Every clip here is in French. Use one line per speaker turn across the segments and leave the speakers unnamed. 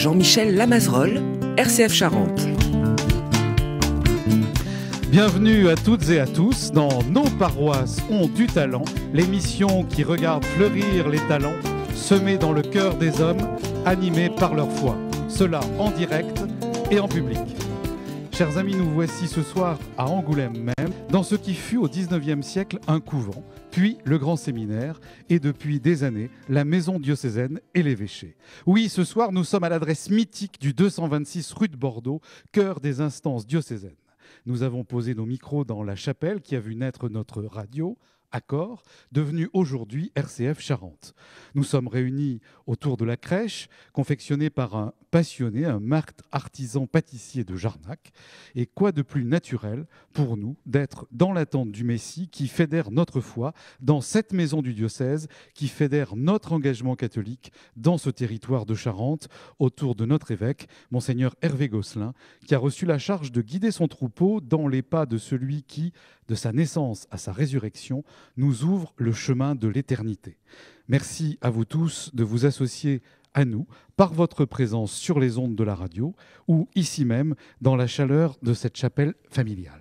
Jean-Michel Lamazerolle, RCF Charente.
Bienvenue à toutes et à tous dans Nos paroisses ont du talent, l'émission qui regarde fleurir les talents semés dans le cœur des hommes, animés par leur foi. Cela en direct et en public. Chers amis, nous voici ce soir à Angoulême même, dans ce qui fut au XIXe siècle un couvent, puis le grand séminaire, et depuis des années, la maison diocésaine et l'évêché. Oui, ce soir, nous sommes à l'adresse mythique du 226 rue de Bordeaux, cœur des instances diocésaines. Nous avons posé nos micros dans la chapelle qui a vu naître notre radio, Accord, devenue aujourd'hui RCF Charente. Nous sommes réunis autour de la crèche, confectionnée par un passionné, un marc artisan pâtissier de Jarnac. Et quoi de plus naturel pour nous d'être dans l'attente du Messie qui fédère notre foi dans cette maison du diocèse, qui fédère notre engagement catholique dans ce territoire de Charente, autour de notre évêque, Monseigneur Hervé Gosselin, qui a reçu la charge de guider son troupeau dans les pas de celui qui, de sa naissance à sa résurrection, nous ouvre le chemin de l'éternité. Merci à vous tous de vous associer à nous par votre présence sur les ondes de la radio ou ici même dans la chaleur de cette chapelle familiale.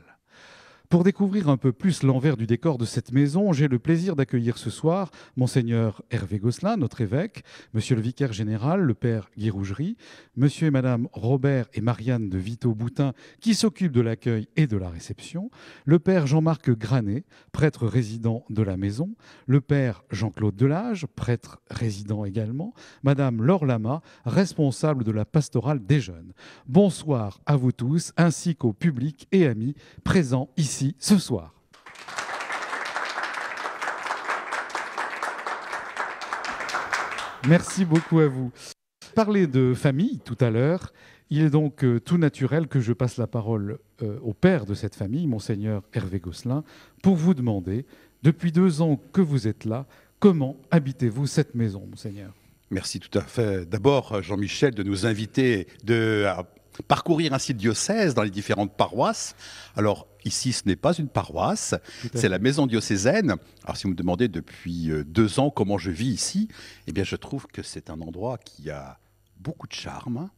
Pour découvrir un peu plus l'envers du décor de cette maison, j'ai le plaisir d'accueillir ce soir Monseigneur Hervé Gosselin, notre évêque, Monsieur le vicaire général, le Père Guy Rougerie, Monsieur et Madame Robert et Marianne de Vito-Boutin, qui s'occupent de l'accueil et de la réception, le Père Jean-Marc Granet, prêtre résident de la maison, le Père Jean-Claude Delage, prêtre résident également, Madame Laure Lama, responsable de la pastorale des jeunes. Bonsoir à vous tous, ainsi qu'au public et amis présents ici ce soir. Merci beaucoup à vous. Parler de famille tout à l'heure, il est donc tout naturel que je passe la parole au père de cette famille, Monseigneur Hervé Gosselin, pour vous demander, depuis 2 ans que vous êtes là, comment habitez-vous cette maison, Monseigneur ?
Merci tout à fait. D'abord, Jean-Michel, de nous inviter à parcourir ainsi le diocèse dans les différentes paroisses. Alors, ici, ce n'est pas une paroisse, c'est la maison diocésaine. Alors, si vous me demandez depuis 2 ans comment je vis ici, eh bien, je trouve que c'est un endroit qui a beaucoup de charme,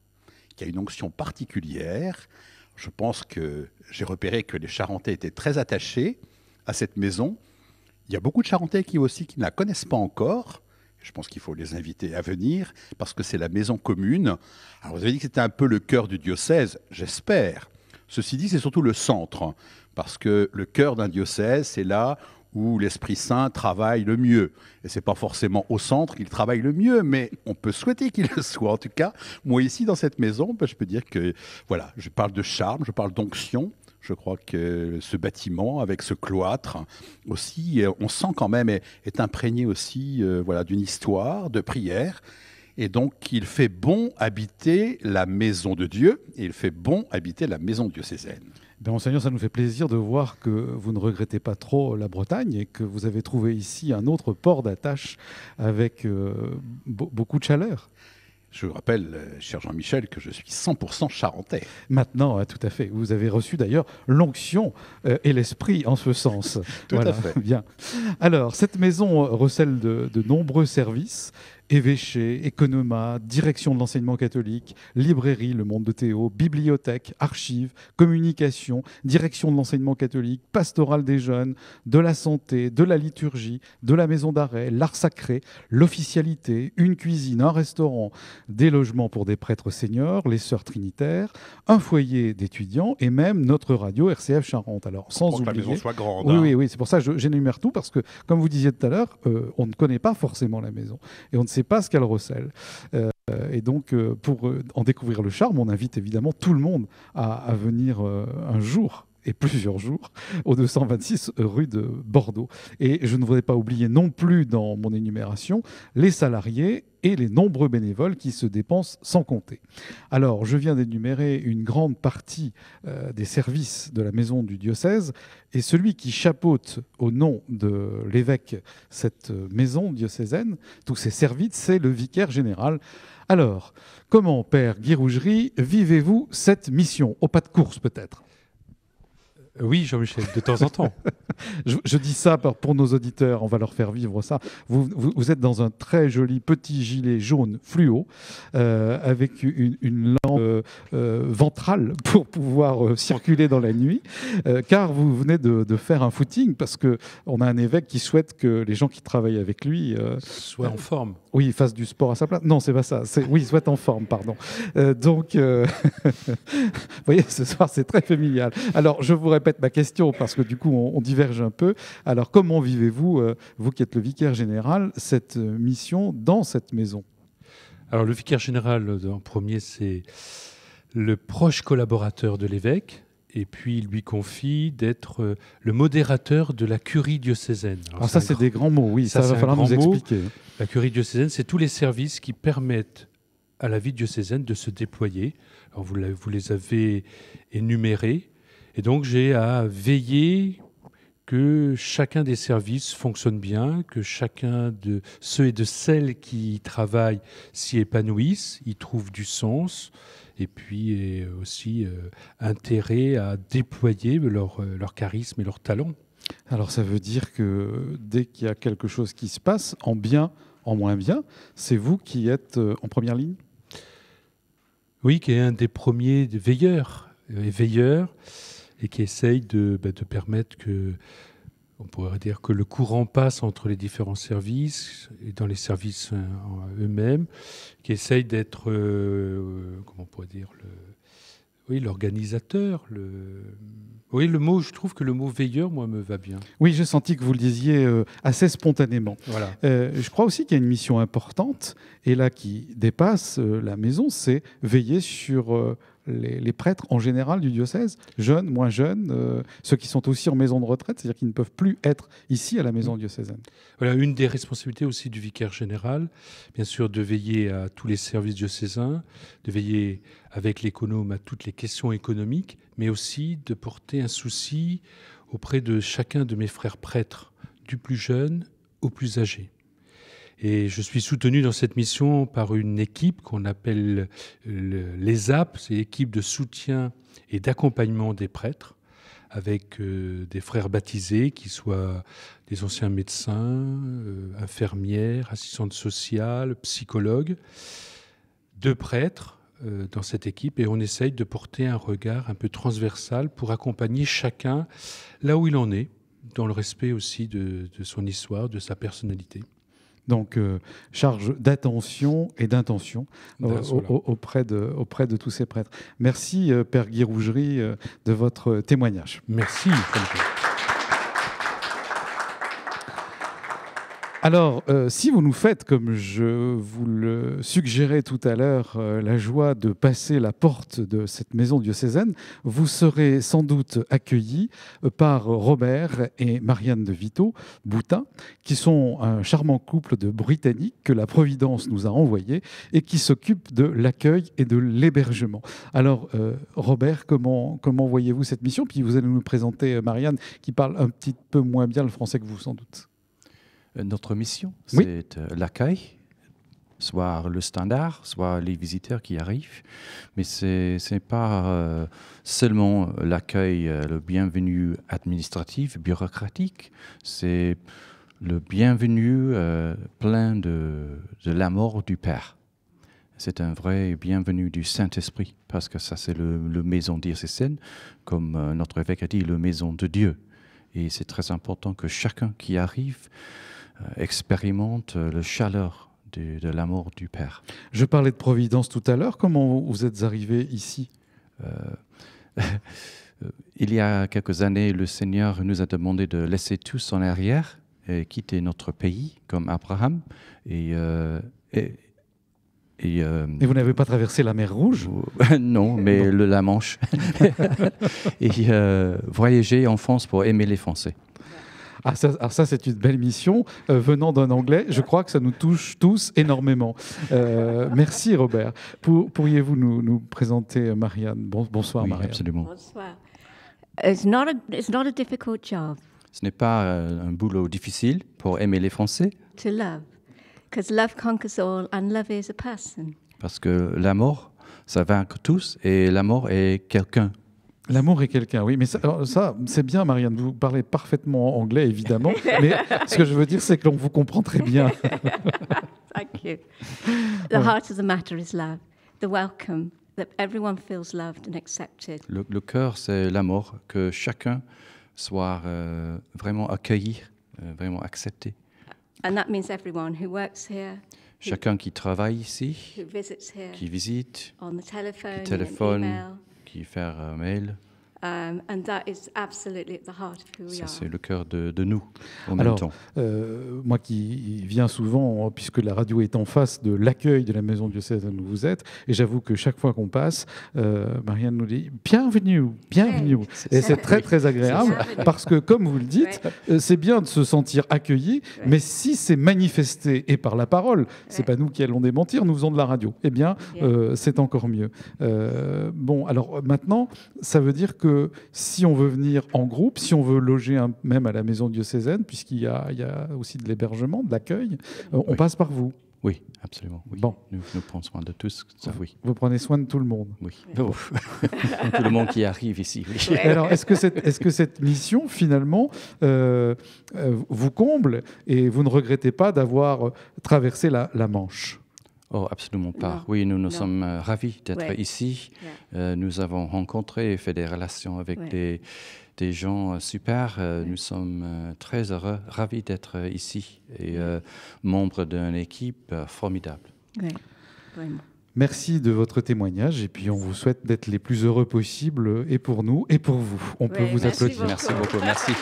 qui a une onction particulière. Je pense que j'ai repéré que les Charentais étaient très attachés à cette maison. Il y a beaucoup de Charentais qui ne la connaissent pas encore. Je pense qu'il faut les inviter à venir parce que c'est la maison commune. Alors vous avez dit que c'était un peu le cœur du diocèse, j'espère. Ceci dit, c'est surtout le centre, parce que le cœur d'un diocèse, c'est là où l'Esprit Saint travaille le mieux. Et ce n'est pas forcément au centre qu'il travaille le mieux, mais on peut souhaiter qu'il le soit. En tout cas, moi ici, dans cette maison, je peux dire que voilà, je parle de charme, je parle d'onction. Je crois que ce bâtiment, avec ce cloître aussi, on sent quand même, est imprégné aussi d'une histoire, de prière. Et donc, il fait bon habiter la maison de Dieu et il fait bon habiter la maison diocésaine.
Monseigneur, ça nous fait plaisir de voir que vous ne regrettez pas trop la Bretagne et que vous avez trouvé ici un autre port d'attache avec beaucoup de chaleur.
Je vous rappelle, cher Jean-Michel, que je suis 100% charentais.
Maintenant, tout à fait. Vous avez reçu d'ailleurs l'onction et l'esprit en ce sens.
Tout à fait.
Bien. Alors, cette maison recèle de nombreux services. Évêché, économat, direction de l'enseignement catholique, librairie, le monde de Théo, bibliothèque, archives, communication, direction de l'enseignement catholique, pastorale des jeunes, de la santé, de la liturgie, de la maison d'arrêt, l'art sacré, l'officialité, une cuisine, un restaurant, des logements pour des prêtres seniors, les sœurs trinitaires, un foyer d'étudiants et même notre radio RCF Charente. Alors, sans oublier
que la maison soit grande.
Oui, c'est pour ça que j'énumère tout parce que, comme vous disiez tout à l'heure, on ne connaît pas forcément la maison et on ne sait pas ce qu'elle recèle. Et donc, pour en découvrir le charme, on invite évidemment tout le monde à venir un jour et plusieurs jours au 226 rue de Bordeaux. Et je ne voudrais pas oublier non plus dans mon énumération les salariés et les nombreux bénévoles qui se dépensent sans compter. Alors, je viens d'énumérer une grande partie des services de la maison du diocèse, et celui qui chapeaute au nom de l'évêque cette maison diocésaine, tous ces services, c'est le vicaire général. Alors, comment, Père Guy Rougerie, vivez-vous cette mission ? Au pas de course, peut-être ?
Oui, Jean-Michel, de temps en temps.
Je dis ça pour nos auditeurs, on va leur faire vivre ça. Vous êtes dans un très joli petit gilet jaune fluo avec une lampe ventrale pour pouvoir circuler dans la nuit, car vous venez de faire un footing parce qu'on a un évêque qui souhaite que les gens qui travaillent avec lui
soient en forme.
Oui, fassent du sport à sa place. Non, c'est pas ça. Oui, soient en forme, pardon. Donc, vous voyez, ce soir, c'est très familial. Alors, je vous répète ma question parce que du coup, on diverge un peu. Alors, comment vivez-vous, vous qui êtes le vicaire général, cette mission dans cette maison?
Alors, le vicaire général, en premier, c'est le proche collaborateur de l'évêque. Et puis, il lui confie d'être le modérateur de la curie diocésaine.
Alors ça, c'est des grands mots, oui, ça va falloir nous expliquer.
La curie diocésaine, c'est tous les services qui permettent à la vie diocésaine de se déployer. Alors, vous les avez énumérés. Et donc, j'ai à veiller que chacun des services fonctionne bien, que chacun de ceux et de celles qui y travaillent s'y épanouissent, y trouvent du sens, et puis aussi intérêt à déployer leur charisme et leur talent.
Alors ça veut dire que dès qu'il y a quelque chose qui se passe, en bien, en moins bien, c'est vous qui êtes en première ligne?
Oui, qui est un des premiers veilleurs, et qui essaye de permettre que, on pourrait dire que le courant passe entre les différents services et dans les services eux-mêmes, qui essaye d'être, comment on pourrait dire, l'organisateur. Oui, je trouve que le mot veilleur, moi, me va bien.
Oui, j'ai senti que vous le disiez assez spontanément.
Voilà.
Je crois aussi qu'il y a une mission importante, et là qui dépasse la maison, c'est veiller sur les prêtres en général du diocèse, jeunes, moins jeunes, ceux qui sont aussi en maison de retraite, c'est-à-dire qui ne peuvent plus être ici à la maison diocésaine.
Voilà, une des responsabilités aussi du vicaire général, bien sûr, de veiller à tous les services diocésains, de veiller avec l'économe à toutes les questions économiques, mais aussi de porter un souci auprès de chacun de mes frères prêtres, du plus jeune au plus âgé. Et je suis soutenu dans cette mission par une équipe qu'on appelle l'ESAP, c'est l'équipe de soutien et d'accompagnement des prêtres, avec des frères baptisés qui soient des anciens médecins, infirmières, assistantes sociales, psychologues, 2 prêtres dans cette équipe, et on essaye de porter un regard un peu transversal pour accompagner chacun là où il en est, dans le respect aussi de son histoire, de sa personnalité.
Donc, charge d'attention et d'intention auprès de tous ces prêtres. Merci, Père Guy Rougerie, de votre témoignage.
Merci.
Alors, si vous nous faites, comme je vous le suggérais tout à l'heure, la joie de passer la porte de cette maison diocésaine, vous serez sans doute accueillis par Robert et Marianne de Vito, Boutin, qui sont un charmant couple de Britanniques que la Providence nous a envoyés et qui s'occupent de l'accueil et de l'hébergement. Alors, Robert, comment voyez-vous cette mission? Puis vous allez nous présenter Marianne, qui parle un petit peu moins bien le français que vous, sans doute.
Notre mission, c'est l'accueil, soit le standard, soit les visiteurs qui arrivent. Mais ce n'est pas seulement l'accueil, le bienvenu administratif, bureaucratique, c'est le bienvenu plein de l'amour du Père. C'est un vrai bienvenu du Saint-Esprit, parce que ça, c'est le maison diocésaine, comme notre évêque a dit, le maison de Dieu. Et c'est très important que chacun qui arrive expérimente le chaleur de l'amour du Père.
Je parlais de Providence tout à l'heure. Comment vous êtes arrivé ici?
Il y a quelques années, le Seigneur nous a demandé de laisser tous en arrière et quitter notre pays, comme Abraham. Et
vous n'avez pas traversé la mer Rouge?
Non, mais la Manche. Et voyager en France pour aimer les Français.
Alors ça, c'est une belle mission. Venant d'un Anglais, je crois que ça nous touche tous énormément. Merci, Robert. Pourriez-vous nous présenter Marianne? Bonsoir,
oui,
Marianne.
Absolument.
Bonsoir. It's not a difficult job.
Ce n'est pas un boulot difficile pour aimer les Français.
To love, because love conquers all, and love is a person.
Parce que l'amour, ça vaincre tous, et l'amour est quelqu'un.
L'amour est quelqu'un, oui. Mais ça c'est bien, Marianne. Vous parlez parfaitement anglais, évidemment. Mais ce que je veux dire, c'est que l'on vous comprend très bien.
Thank you. The heart of the matter is love, the welcome, that everyone feels loved and accepted.
Le cœur, c'est l'amour, que chacun soit vraiment accueilli, vraiment accepté.
And that means everyone who works here,
Chacun qui travaille ici,
who visits here,
qui visite,
on the telephone,
qui téléphone,
in email.
qui fait un mail.
And that is absolutely at the heart of who we
Ça,
are.
c'est le cœur de nous, en même
Alors,
temps.
moi qui viens souvent, puisque la radio est en face de l'accueil de la maison diocésaine où vous êtes, et j'avoue que chaque fois qu'on passe, Marianne nous dit « bienvenue, bienvenue ». Et c'est très très agréable, parce que comme vous le dites, c'est bien de se sentir accueilli, mais si c'est manifesté et par la parole, c'est pas nous qui allons démentir, nous faisons de la radio, eh bien c'est encore mieux. Bon, alors maintenant, ça veut dire que si on veut venir en groupe, si on veut loger même à la maison diocésaine, puisqu'il y a aussi de l'hébergement, de l'accueil, on passe par vous.
Oui, absolument. Oui.
Bon.
Nous prenons soin de tous, ça oui.
Vous prenez soin de tout le monde.
Oui. Oh. Tout le monde qui arrive ici. Oui.
Et alors, est-ce que cette mission, finalement, vous comble et vous ne regrettez pas d'avoir traversé la Manche ?
Oh, absolument pas.
Non.
Oui, nous
Non.
sommes ravis d'être
Ouais.
ici. Nous avons rencontré et fait des relations avec des gens super. Nous sommes très heureux, ravis d'être ici et membres d'une équipe formidable.
Oui, vraiment.
Merci de votre témoignage et puis on vous souhaite d'être les plus heureux possibles et pour nous et pour vous. On peut vous
merci
applaudir.
beaucoup.
Merci beaucoup. Merci.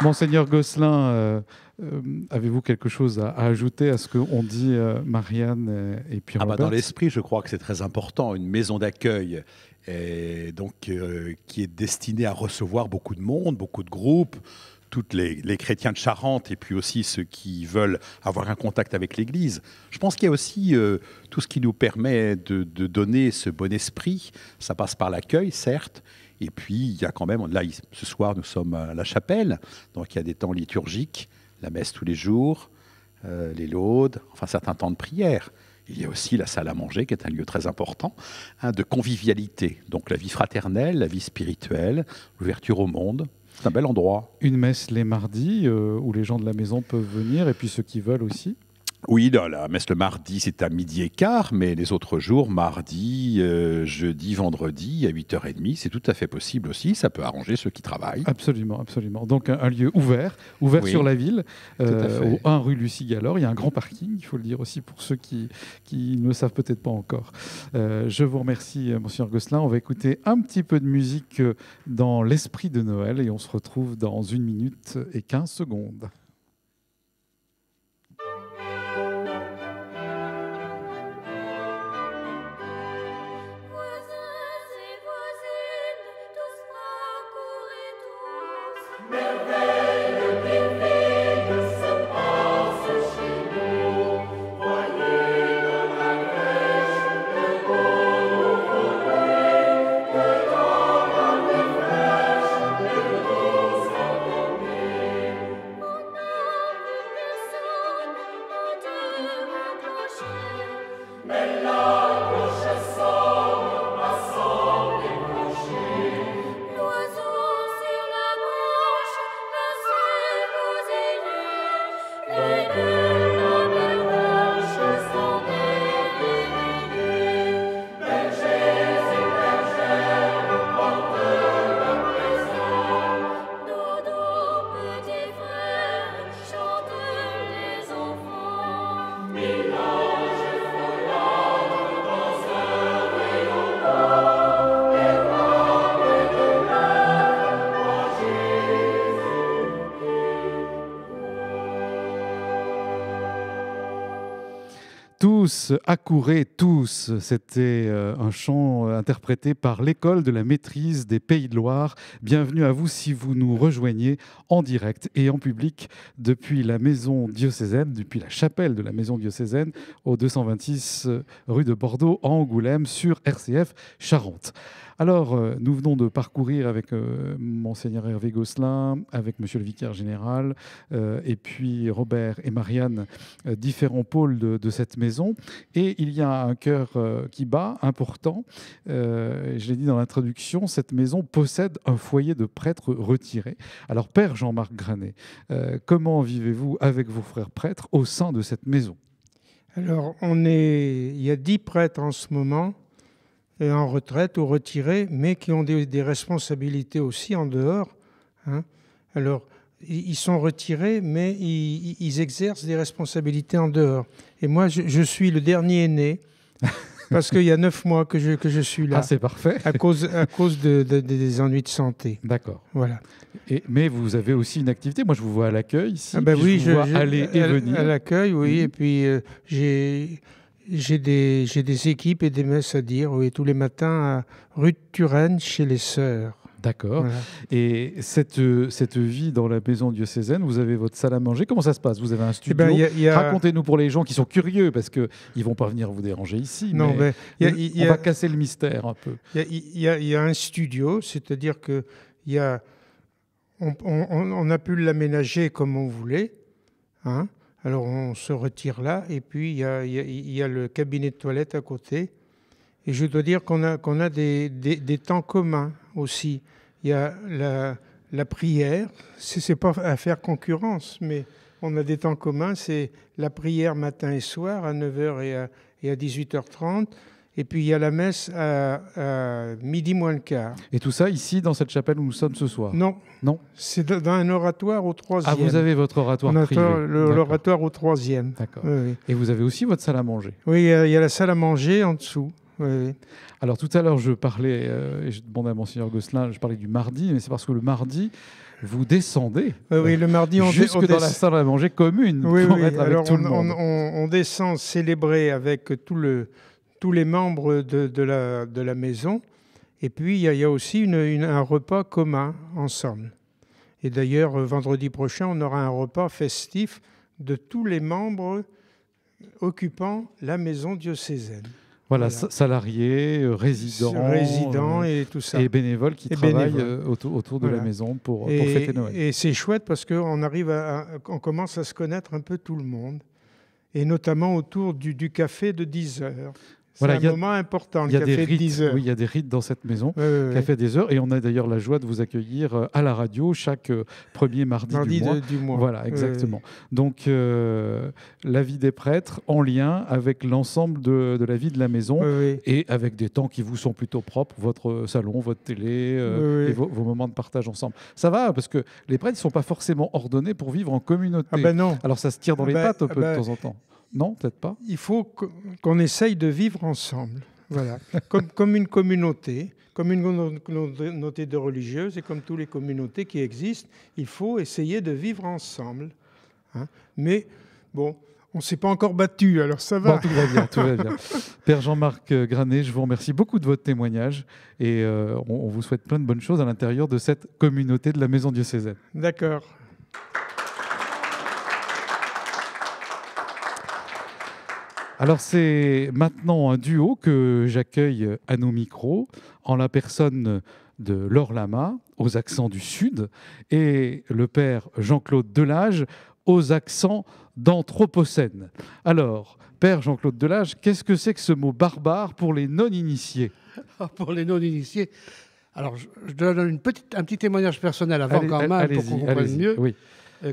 Monseigneur Gosselin, avez-vous quelque chose à ajouter à ce qu'ont dit Marianne et puis Robert ?
Dans l'esprit, je crois que c'est très important. Une maison d'accueil et donc, qui est destinée à recevoir beaucoup de monde, beaucoup de groupes, tous les chrétiens de Charente et puis aussi ceux qui veulent avoir un contact avec l'Église. Je pense qu'il y a aussi tout ce qui nous permet de donner ce bon esprit. Ça passe par l'accueil, certes. Et puis, il y a quand même, là, ce soir, nous sommes à la chapelle, donc il y a des temps liturgiques, la messe tous les jours, les laudes, enfin certains temps de prière. Il y a aussi la salle à manger, qui est un lieu très important, de convivialité. Donc la vie fraternelle, la vie spirituelle, l'ouverture au monde. C'est un bel endroit.
Une messe les mardis où les gens de la maison peuvent venir et puis ceux qui veulent aussi.
Oui, la messe le mardi, c'est à 12h15, mais les autres jours, mardi, jeudi, vendredi, à 8h30, c'est tout à fait possible aussi. Ça peut arranger ceux qui travaillent.
Absolument, absolument. Donc un lieu ouvert
Oui,
sur la ville,
tout à fait.
au 1 rue Lucie Gallor. Il y a un grand parking, il faut le dire aussi pour ceux qui ne le savent peut-être pas encore. Je vous remercie, Monsieur Gosselin. On va écouter un petit peu de musique dans l'esprit de Noël et on se retrouve dans 1 minute et 15 secondes. Tous, accourez tous, c'était un chant interprété par l'École de la maîtrise des Pays de Loire. Bienvenue à vous si vous nous rejoignez en direct et en public depuis la maison diocésaine, depuis la chapelle de la maison diocésaine au 226 rue de Bordeaux, à Angoulême, sur RCF Charente. Alors, nous venons de parcourir avec Monseigneur Hervé Gosselin, avec Monsieur le Vicaire Général, et puis Robert et Marianne, différents pôles de cette maison. Et il y a un cœur qui bat, important. Je l'ai dit dans l'introduction, cette maison possède un foyer de prêtres retirés. Alors, Père Jean-Marc Granet, comment vivez-vous avec vos frères prêtres au sein de cette maison?
Alors, il y a 10 prêtres en ce moment, en retraite ou retirés, mais qui ont des responsabilités aussi en dehors. Hein. Alors, ils sont retirés, mais ils exercent des responsabilités en dehors. Et moi, je suis le dernier aîné, parce qu'il y a 9 mois que je suis là.
Ah, c'est parfait.
À cause des ennuis de santé.
D'accord.
Voilà.
Mais vous avez aussi une activité. Moi, je vous vois à l'accueil ici.
Ah ben oui,
je vous vois aller et venir.
À l'accueil, oui. Et puis, j'ai des équipes et des messes à dire, oui, tous les matins à rue de Turenne, chez les Sœurs.
D'accord.
Voilà.
Et cette vie dans la maison diocésaine, vous avez votre salle à manger. Comment ça se passe? Vous avez un studio? Racontez-nous pour les gens qui sont curieux, parce qu'ils ne vont pas venir vous déranger ici.
Non,
mais on va casser le mystère un peu.
Il y a un studio, c'est-à-dire que on a pu l'aménager comme on voulait. Hein. Alors on se retire là, et puis il y a le cabinet de toilette à côté. Et je dois dire qu'on a des temps communs aussi. Il y a la prière, c'est pas à faire concurrence, mais on a des temps communs, c'est la prière matin et soir à 9h et à 18h30. Et puis il y a la messe à midi moins le quart.
Et tout ça ici, dans cette chapelle où nous sommes ce soir?
Non.
Non.
C'est dans un oratoire au 3e.
Ah, vous avez votre oratoire privé.
L'oratoire au 3e.
D'accord.
Oui.
Et vous avez aussi votre salle à manger?
Oui, il y a la salle à manger en dessous. Oui.
Alors tout à l'heure, je parlais, et je demandais à Monseigneur Gosselin, je parlais du mardi, mais c'est parce que le mardi, vous descendez.
Oui, le mardi,
jusque dans la salle à manger commune.
Oui,
pour
oui.
être avec
Alors
tout le monde.
on descend célébrer avec tous les membres de la maison. Et puis, il y a aussi un repas commun ensemble. Et d'ailleurs, vendredi prochain, on aura un repas festif de tous les membres occupant la maison diocésaine.
Voilà. Salariés, résidents
et tout ça.
Et bénévoles qui travaillent autour de la maison pour fêter Noël.
Et c'est chouette parce qu'on on commence à se connaître un peu tout le monde. Et notamment autour du café de 10 heures. C'est un moment important, le café de 10 heures.
Oui, il y a des rites dans cette maison,
oui.
café des heures. Et on a d'ailleurs la joie de vous accueillir à la radio chaque premier mardi du mois. Voilà, exactement. Donc, la vie des prêtres en lien avec l'ensemble de la vie de la maison et avec des temps qui vous sont plutôt propres, votre salon, votre télé et vos moments de partage ensemble. Ça va, parce que les prêtres ne sont pas forcément ordonnés pour vivre en communauté.
Ah ben non.
Alors, ça se tire dans les pattes un peu de temps en temps. Non, peut-être pas.
Il faut qu'on essaye de vivre ensemble, voilà, comme une communauté, comme une communauté de religieuses et comme toutes les communautés qui existent. Il faut essayer de vivre ensemble. Hein. Mais bon, on ne s'est pas encore battu, alors ça va.
Bon, tout va bien, tout va bien. Père Jean-Marc Granet, je vous remercie beaucoup de votre témoignage et on vous souhaite plein de bonnes choses à l'intérieur de cette communauté de la Maison diocésaine.
D'accord.
Alors c'est maintenant un duo que j'accueille à nos micros en la personne de Laure Lama aux accents du Sud et le père Jean-Claude Delage aux accents d'Anthropocène. Alors, père Jean-Claude Delage, qu'est-ce que c'est que ce mot barbare pour les non-initiés?
Pour les non-initiés, alors je donne un petit témoignage personnel avant quand même pour qu'on comprenne mieux.
Oui.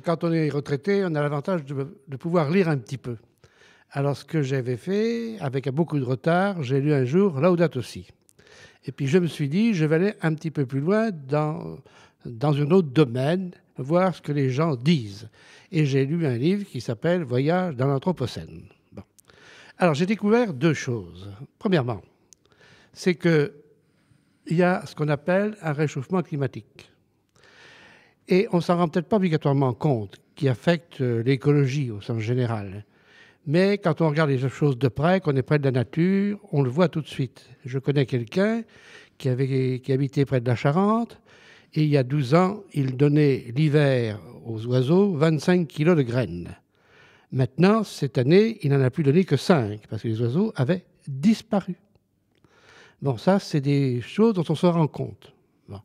Quand on est retraité, on a l'avantage de pouvoir lire un petit peu. Alors, ce que j'avais fait, avec beaucoup de retard, j'ai lu un jour Laudato Si. Et puis, je me suis dit, je vais aller un petit peu plus loin dans un autre domaine, voir ce que les gens disent. Et j'ai lu un livre qui s'appelle Voyage dans l'Anthropocène. Bon. Alors, j'ai découvert 2 choses. Premièrement, c'est qu'il y a ce qu'on appelle un réchauffement climatique. Et on ne s'en rend peut-être pas obligatoirement compte, qui affecte l'écologie au sens général. Mais quand on regarde les choses de près, qu'on est près de la nature, on le voit tout de suite. Je connais quelqu'un qui habitait près de la Charente, et il y a 12 ans, il donnait l'hiver aux oiseaux 25 kilos de graines. Maintenant, cette année, il n'en a plus donné que 5, parce que les oiseaux avaient disparu. Bon, ça, c'est des choses dont on se rend compte. Bon.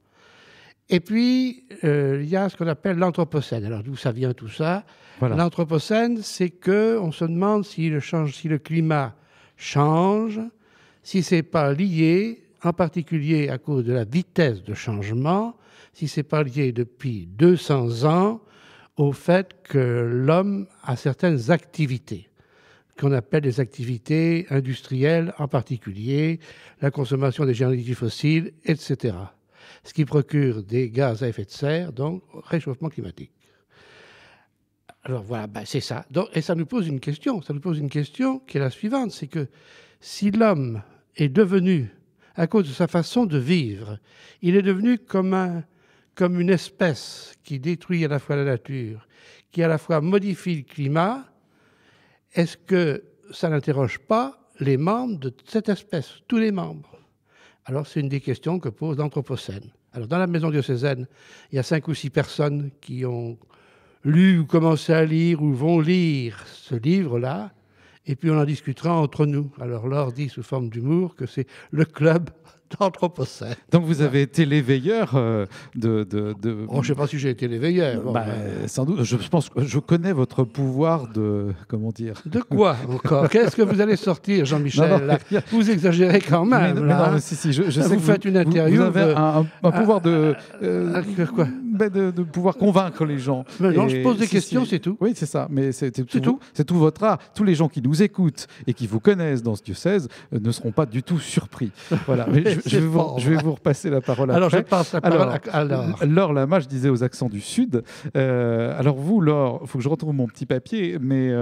Et puis, il y a ce qu'on appelle l'Anthropocène. Alors, d'où ça vient tout ça?
Voilà.
L'Anthropocène, c'est qu'on se demande si le climat change, si ce n'est pas lié, en particulier à cause de la vitesse de changement, si ce n'est pas lié depuis 200 ans au fait que l'homme a certaines activités, qu'on appelle des activités industrielles, en particulier la consommation des énergies fossiles, etc. Ce qui procure des gaz à effet de serre, donc réchauffement climatique. Alors voilà, c'est ça. Donc, et ça nous pose une question. Ça nous pose une question qui est la suivante, c'est que si l'homme est devenu, à cause de sa façon de vivre, il est devenu comme une espèce qui détruit à la fois la nature, qui à la fois modifie le climat, est-ce que ça n'interroge pas les membres de cette espèce, tous les membres? Alors c'est une des questions que pose l'Anthropocène. Alors dans la maison diocésaine, il y a 5 ou 6 personnes qui ont lu ou commencé à lire ou vont lire ce livre-là, et puis on en discutera entre nous. Alors Laure dit sous forme d'humour que c'est le club d'Anthropocène.
Donc vous avez été l'éveilleur de...
Oh, je ne sais pas si j'ai été l'éveilleur. Bon,
sans doute, je pense que je connais votre pouvoir de... Comment dire?
De quoi encore? Qu'est-ce que vous allez sortir, Jean-Michel? Là, vous exagérez quand même.
Je sais
vous faites une interview.
Vous avez un pouvoir de...
quoi?
De pouvoir convaincre les gens.
Mais non, je pose des questions, c'est tout.
Oui, c'est ça. Mais c'est tout. C'est tout votre art. Tous les gens qui nous écoutent et qui vous connaissent dans ce diocèse ne seront pas du tout surpris. Voilà. Je vais vous repasser la parole après.
Alors, je passe la parole à Laure.
Laure Lama, je disais aux accents du Sud. Alors vous, Laure, il faut que je retrouve mon petit papier, mais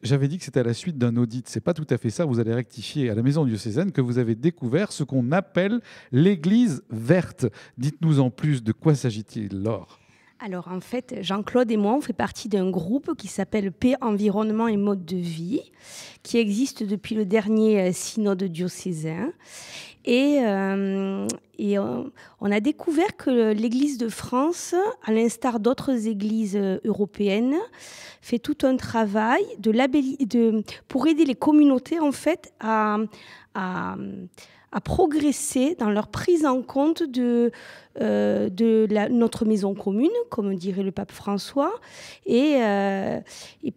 j'avais dit que c'était à la suite d'un audit. C'est pas tout à fait ça. Vous allez rectifier à la maison diocésaine que vous avez découvert ce qu'on appelle l'église verte. Dites-nous en plus, de quoi s'agit-il, Laure?
Alors en fait, Jean-Claude et moi, on fait partie d'un groupe qui s'appelle Paix, Environnement et Mode de Vie, qui existe depuis le dernier synode diocésain. Et on a découvert que l'Église de France, à l'instar d'autres églises européennes, fait tout un travail pour aider les communautés en fait à progresser dans leur prise en compte de notre maison commune, comme dirait le pape François, et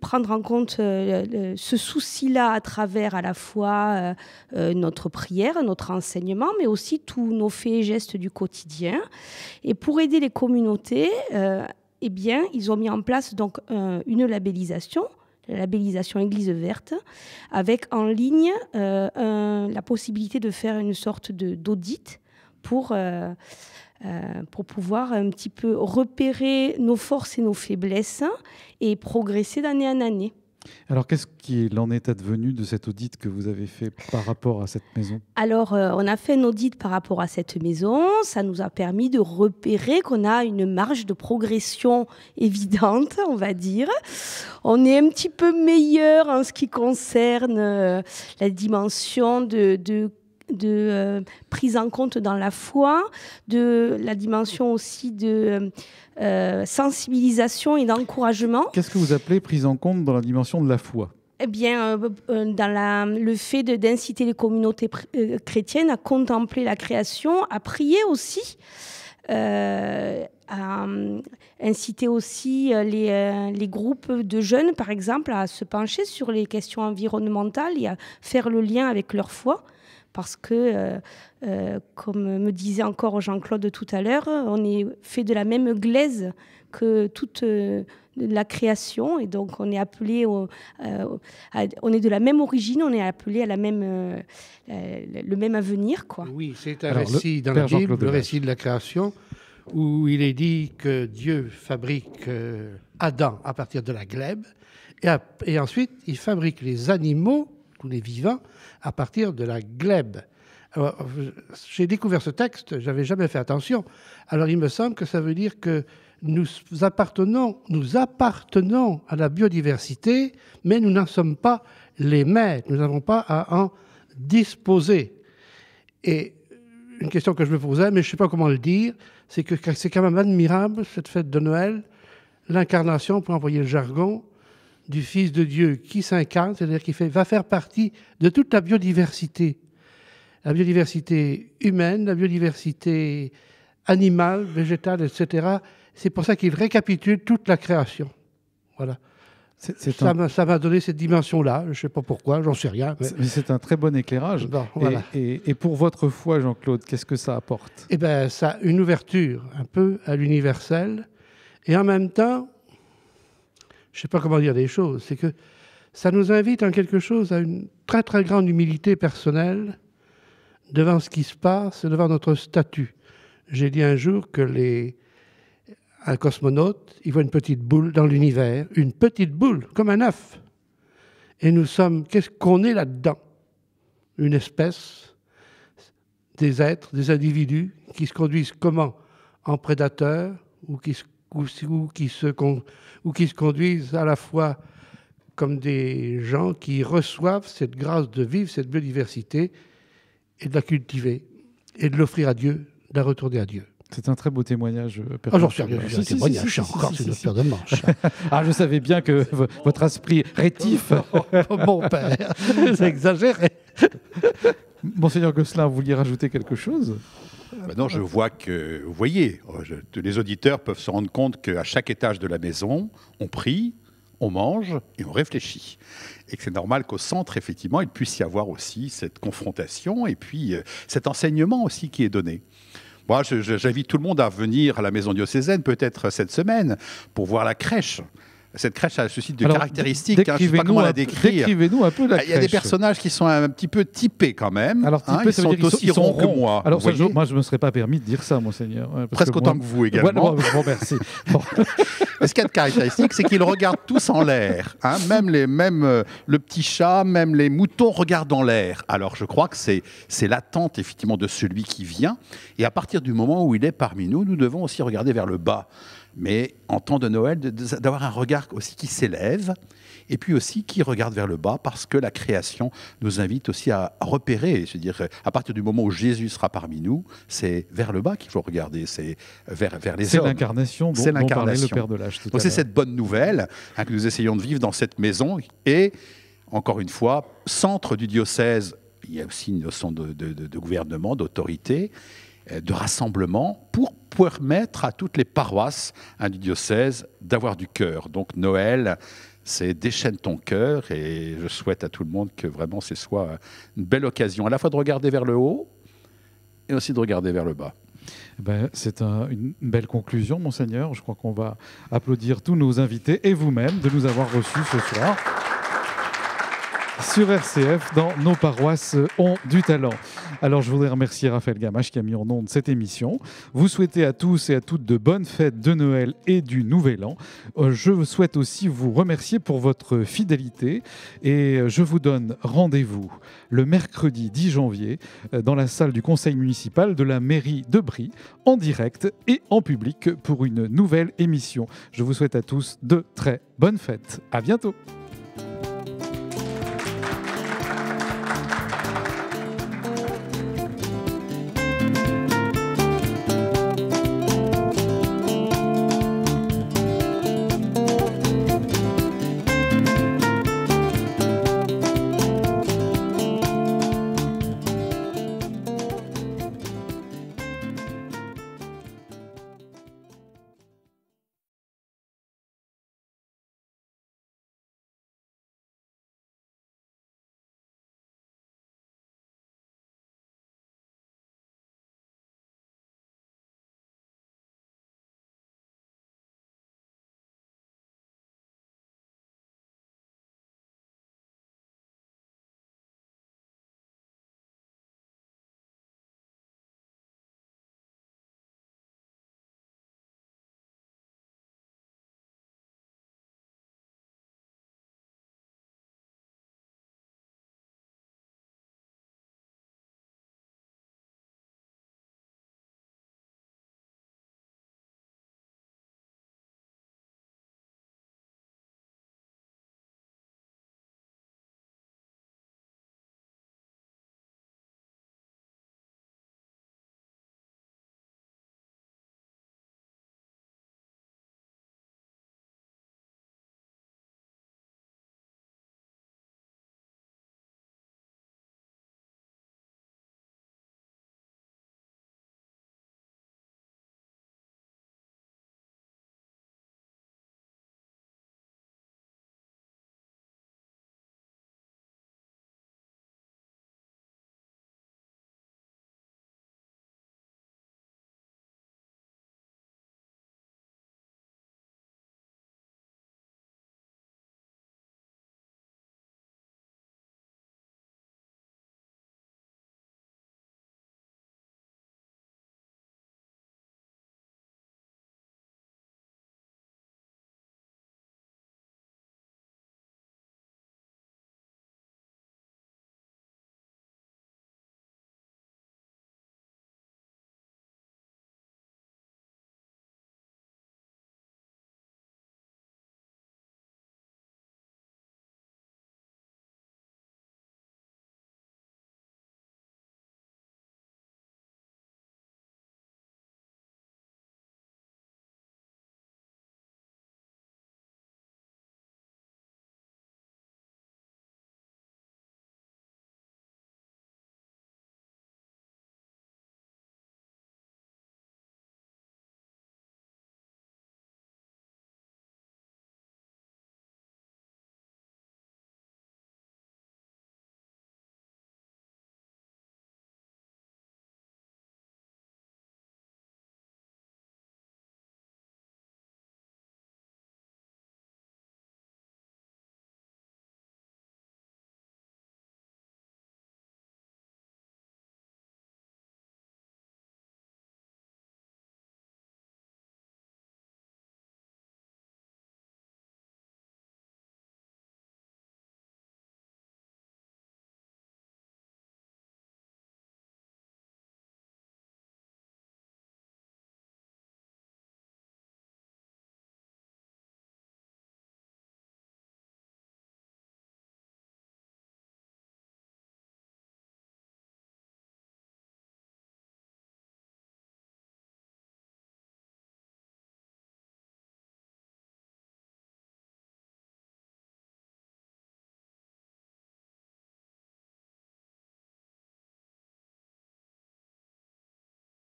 prendre en compte ce souci-là à travers à la fois notre prière, notre enseignement, mais aussi tous nos faits et gestes du quotidien. Et pour aider les communautés, eh bien, ils ont mis en place donc une labellisation, la labellisation Église verte, avec en ligne la possibilité de faire une sorte d'audit pour pouvoir un petit peu repérer nos forces et nos faiblesses et progresser d'année en année.
Alors, qu'est-ce qu'il en est advenu de cet audit que vous avez fait par rapport à cette maison?
Alors, on a fait un audit par rapport à cette maison. Ça nous a permis de repérer qu'on a une marge de progression évidente, on va dire. On est un petit peu meilleur en ce qui concerne la dimension de prise en compte dans la foi, de la dimension aussi de sensibilisation et d'encouragement.
Qu'est-ce que vous appelez prise en compte dans la dimension de la foi?
Eh bien, dans le fait d'inciter les communautés chrétiennes à contempler la création, à prier aussi, à inciter aussi les groupes de jeunes, par exemple, à se pencher sur les questions environnementales et à faire le lien avec leur foi. Parce que, comme me disait encore Jean-Claude tout à l'heure, on est fait de la même glaise que toute la création. Et donc, on est appelé, on est de la même origine, on est appelé à le même avenir, quoi.
Oui, c'est un récit dans la Bible, le récit de la création, où il est dit que Dieu fabrique Adam à partir de la glèbe, et ensuite, il fabrique les animaux, tous les vivants, à partir de la glèbe. Alors, j'ai découvert ce texte, je n'avais jamais fait attention. Alors, il me semble que ça veut dire que nous appartenons à la biodiversité, mais nous n'en sommes pas les maîtres. Nous n'avons pas à en disposer. Et une question que je me posais, mais je ne sais pas comment le dire, c'est que c'est quand même admirable, cette fête de Noël, l'incarnation, pour employer le jargon, du Fils de Dieu qui s'incarne, c'est-à-dire qui va faire partie de toute la biodiversité. la biodiversité humaine, la biodiversité animale, végétale, etc. C'est pour ça qu'il récapitule toute la création. Voilà. Ça m'a donné cette dimension-là. Je ne sais pas pourquoi, j'en sais rien.
Mais c'est un très bon éclairage.
Bon, voilà.
Et pour votre foi, Jean-Claude, qu'est-ce que ça apporte?
Eh bien, ça a une ouverture un peu à l'universel. Et en même temps, je ne sais pas comment dire les choses, c'est que ça nous invite en quelque chose à une très très grande humilité personnelle devant ce qui se passe, devant notre statut. J'ai dit un jour que un cosmonaute, il voit une petite boule dans l'univers, une petite boule, comme un œuf. Et nous sommes, qu'est-ce qu'on est là-dedans? Une espèce, des êtres, des individus qui se conduisent comment? En prédateurs ou qui se conduisent à la fois comme des gens qui reçoivent cette grâce de vivre, cette biodiversité, et de la cultiver, et de l'offrir à Dieu, de la retourner à Dieu.
C'est un très beau témoignage.
Ah, j'en sais rien, c'est un témoignage, encore, c'est notre paire de manches.
Ah, je savais bien que votre esprit rétif...
Mon père, c'est exagéré.
Monseigneur Gosselin, vous vouliez rajouter quelque chose?
Non, je vois que, vous voyez, les auditeurs peuvent se rendre compte qu'à chaque étage de la maison, on prie, on mange et on réfléchit. Et que c'est normal qu'au centre, effectivement, il puisse y avoir aussi cette confrontation et puis cet enseignement aussi qui est donné. Moi, j'invite tout le monde à venir à la maison diocésaine, peut-être cette semaine, pour voir la crèche. Cette crèche a ceci de caractéristiques, je ne sais pas comment la décrire.
Décrivez-nous un peu la crèche.
Il y a des personnages qui sont un petit peu typés quand même.
Alors,
ils sont aussi ronds que moi.
Alors, moi, je ne me serais pas permis de dire ça, Monseigneur.
Presque autant que vous également.
Bon, merci. Bon.
Ce qu'il y a de caractéristique, c'est qu'ils regardent tous en l'air. Même le petit chat, même les moutons regardent en l'air. Alors, je crois que c'est l'attente, effectivement, de celui qui vient. Et à partir du moment où il est parmi nous, nous devons aussi regarder vers le bas. Mais en temps de Noël, d'avoir un regard aussi qui s'élève et puis aussi qui regarde vers le bas parce que la création nous invite aussi à repérer. C'est-à-dire, à partir du moment où Jésus sera parmi nous, c'est vers le bas qu'il faut regarder, c'est vers les hommes.
C'est l'incarnation dont parlait le Père de l'Âge tout à l'heure.
C'est cette bonne nouvelle que nous essayons de vivre dans cette maison. Et, encore une fois, centre du diocèse, il y a aussi une notion de gouvernement, d'autorité, de rassemblement pour permettre à toutes les paroisses du diocèse d'avoir du cœur. Donc Noël, c'est déchaîne ton cœur et je souhaite à tout le monde que vraiment ce soit une belle occasion à la fois de regarder vers le haut et aussi de regarder vers le bas.
C'est une belle conclusion, Monseigneur. Je crois qu'on va applaudir tous nos invités et vous-même de nous avoir reçus ce soir sur RCF dans Nos paroisses ont du talent. Alors je voudrais remercier Raphaël Gamache qui a mis en onde cette émission. Vous souhaitez à tous et à toutes de bonnes fêtes de Noël et du Nouvel An. Je souhaite aussi vous remercier pour votre fidélité et je vous donne rendez-vous le mercredi 10 janvier dans la salle du conseil municipal de la mairie de Brie en direct et en public pour une nouvelle émission. Je vous souhaite à tous de très bonnes fêtes. À bientôt.